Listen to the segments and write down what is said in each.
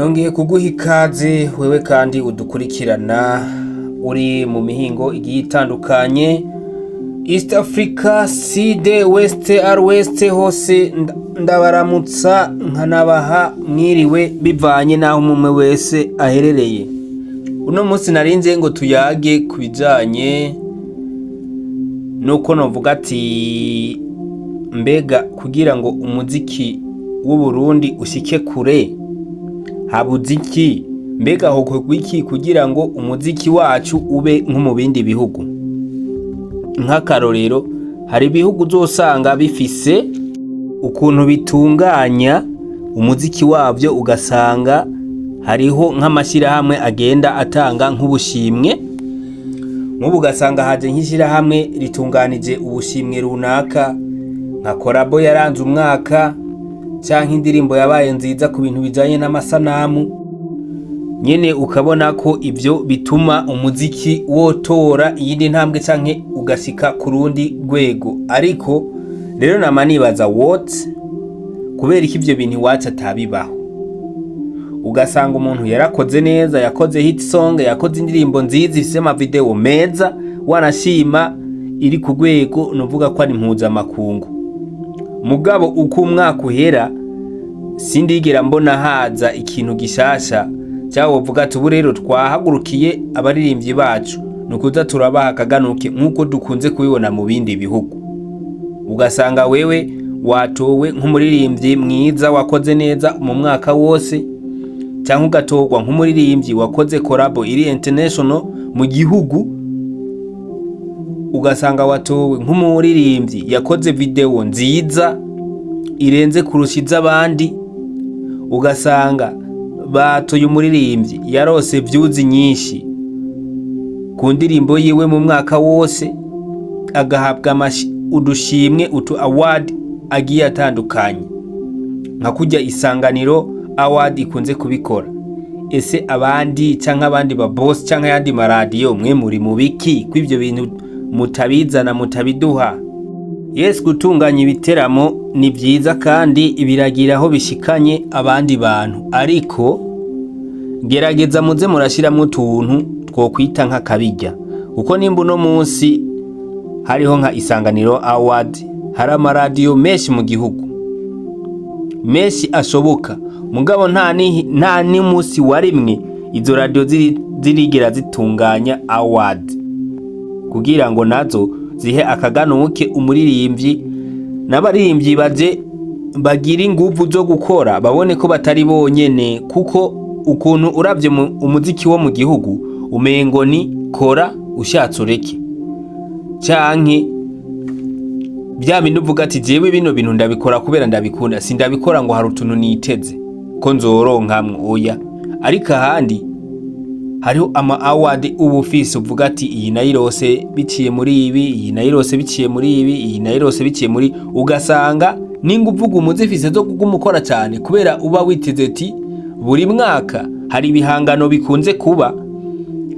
nongeye kuguha ikaze wewe kandi udukurikirana uri mu mihingo igiye itandukanye, East Africa, Sud, West, West hose ndabaramutsa nkanabaha mwiriwe bivanye naho umwe wese aherereye. Uno munsi narinze ngo tuyage kubijanye nuko novuga ati mbega kugira ngo umuziki w'u Burundi ushike kure habuze iki, mbega hokorwa iki kugira ngo umuziki wacu ube nko mu bindi bihugu. Nk'akarorero hari ibihugu uzosanga bifise ukuntu bitunganya umuziki wavyo, ugasanga hariho nk'amashirahamwe agenda atanga nk'ubushimwe. Nk'ubu ugasanga haje nk'ishirahamwe ritunganije ubushimwe runaka, nka korabo yaranze umwaka canke indirimbo yabaye nziza ku bintu bijanye n'amasanamu nyene, ukabona ko ivyo bituma umuziki wotora iyindi ntambwe canke ugashika ku rundi rwego. Ariko rero nama nibaza kubera iki ivyo bintu iwacu atabibaho? Ugasanga umuntu yarakoze neza, yakoze hit song, yakoze indirimbo nziza ifise ama video meza, wanashima iri ku rwego novuga ko ari mpuzamakungu. Mugabo uko umwaka uhera sindigera mbona haza ikintu gishasha cyawo vuga ati ubu rero twahagurukiye abaririmbyi bacu nukuza turabaha akaganuke nkuko dukunze kubibona mu bindi bihugu. Ugasanga wewe watowe nk'umuririmbyi mwiza wakoze neza mu mwaka wose, cyangwa ugatorwa nk'umuririmbyi wakoze collabo iri international mu gihugu, ugasanga watowe nk'umuririmbyi yakoze video nziza irenze kurushiza abandi, ugasanga batoye umuririmbyi yarose views nyinshi ku ndirimbo yiwe mu mwaka wose, agahabwa udushimwe award agiye atandukanye nka kujya Isanganiro award ikunze kubikora. Ese abandi canke abandi ba boss canke yandi maradiyo mwe muri mu biki kw'ivyo bintu mutabizana mutabiduha? Yes, gutunganya ibiteramo ni vyiza kandi ibiragira aho bishikanye abandi bantu, ariko gerageza muze murashiramwo utuntu twokwita nk'akabirya, kuko nimba uno munsi hariho nka Isanganiro award, hari amaradiyo menshi mu gihugu menshi ashoboka, mugabo nta n'umunsi wa rimwe izo radio zirigera zitunganya award kugira ngo nazo zihe akaganuke umuririmbyi n'abaririmbyi baje bagira inguvu zo gukora, babone ko batari bonyene. Kuko ukuntu uravye umuziki wo mu gihugu umengo ni kora ushatse ureke, canke bya bintu uvuga ati jewe bino bintu ndabikora kubera ndabikunda, sindabikora ngo hari utuntu niteze ko nzoronkamwe. Oya, ariko ahandi hariho ama award ubufise uvuga ati iyi nayirose biciye muri ibi, iyi nayirose biciye muri ibi, iyi nayirose biciye muri, ugasanga ninga uvuga umuzifise zo kugumukora cyane kubera uba witeze ati buri mwaka hari ibihangano bikunze kuba,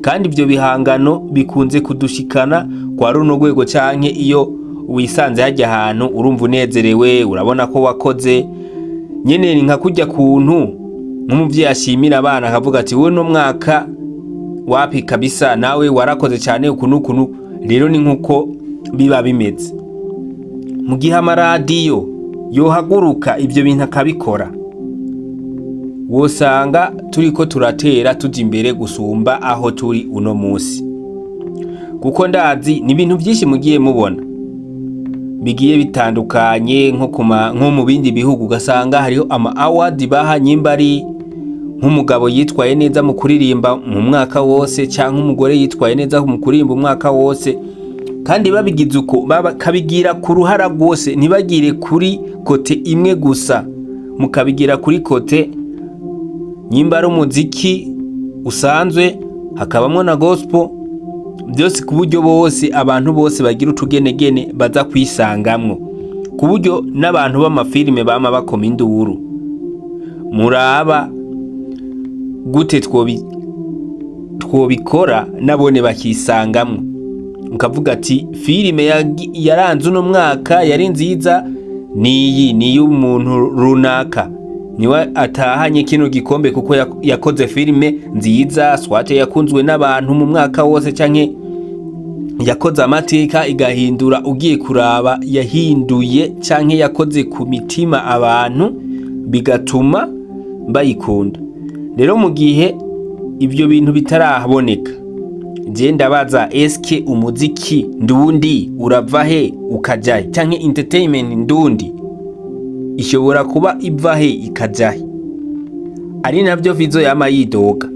kandi ibyo bihangano bikunze kudushikana kwa runo rwego, canke iyo wisanze hajya ahantu urumva unezerewe, urabona ko wakoze nyene. Ni nka kujya kuntu nk'umuvyeyi ashimira abana akavuga ati wowe no mwaka wapi kabisa nawe warakoze cyane ukuntu. Rero ni nkuko biba bimeze mu gihe amaradiyo yohaguruka ibyo bintu akabikora, wosanga turiko turatera tuja imbere gusumba aho turi uno munsi. Kuko ndazi ni ibintu byinshi mugiye mubona bigiye bitandukanye nko mu bindi bihugu, ugasanga hariho ama award baha nyimbari nk'umugabo yitwaye neza mu kuririmba mu mwaka wose, cyangwa umugore yitwaye neza mu kuririmba umwaka wose, kandi babigize uko kabigira ku ruhara rwose, ntibagire kuri kote imwe gusa, mukabigira kuri kote nyimba ari umuziki usanzwe hakabamwo na gospel, byose ku buryo bose abantu bose bagira utugenegene baza kwisangamwo, ku buryo n'abantu b'amafilime bama bakoma induru. Muraba gute twobikora nabone bakisangamwo, ukavuga ati filime yaranze uno mwaka yari nziza, niyi y'umuntu runaka, niwe atahanye kino gikombe kuko yakoze filime nziza swate yakunzwe n'abantu mu mwaka wose, canke yakoze amateka igahindura, ugiye kuraba yahinduye canke yakoze ku mitima abantu bigatuma bayikunda. Rero mu gihe ibyo bintu bitarahaboneka, je ndabaza eske umuziki ndundi urava he ukajahe, canke entertainment ndundi ishobora kuba iva he ikajahe? Ari navyo Fizo yama yidoga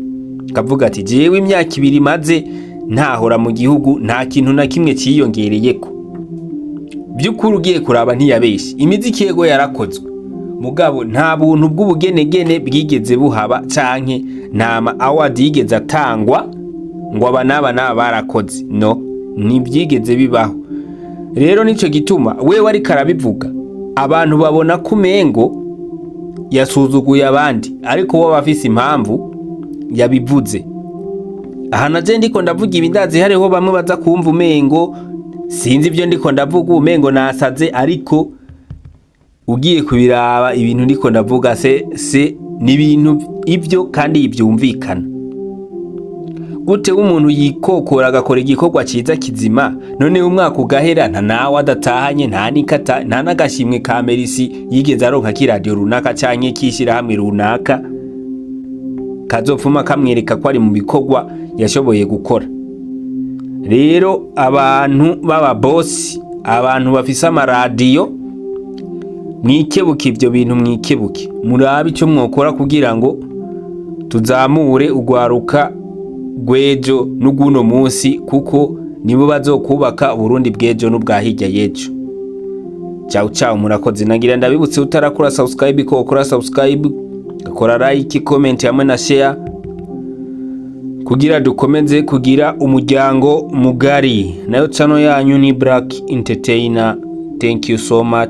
kavuga ati jewe imyaka 2 maze ntahora mu gihugu nta kintu na kimwe ciyongereyeko. By'ukuri ugiye kuraba ntiyabeshi, imiziki yego yarakozwe mugabo nta buntu bw'ubugenegene bwigeze buhaba, canke nta award yigeze atangwa ngo aba naba barakoze, no ntibyigeze bibaho. Rero nico gituma wewe ari karabivuga abantu babona kumengo yasuzuguye abandi, ariko wo bafise impamvu yabivuze. Aha naje ndiko ndavuga ibindazi, hariho bamwe baza kumva umengo sinzi ibyo ndiko ndavuga, umengo nasaze, ariko ugiye kubiraba ibintu ndiko ndavuga se ni ibintu ibyo kandi ibyumvikana. Gute umuntu yikokora agakora igikorwa ciza kizima, none umwaka ugahera nta nawe adatahanye, nta nikata, nta nagashimwe ka Merisi yigeze aronka k'iradio runaka canke kishira hamwe runaka kazopfuma kamwereka ko ari mu bikorwa yashoboye gukora. Rero abantu baba boss, abantu bafise amaradiyo, mwikebuke ibyo bintu, mwikebuke murabe icyo mwokora kugira ngo tuzamure ugwaruka gwejo n'uguno munsi, kuko nibo bazokubaka Burundi bwejo n'ubwahirya yejo. Ciao murakoze. Nagira ndabibutse utarakora subscribe ko ukora subscribe, gakora like, comment hamwe na share kugira dukomeze kugira umuryango mugari. Nayo channel yanyu ni Black Entertainer. Thank you so much.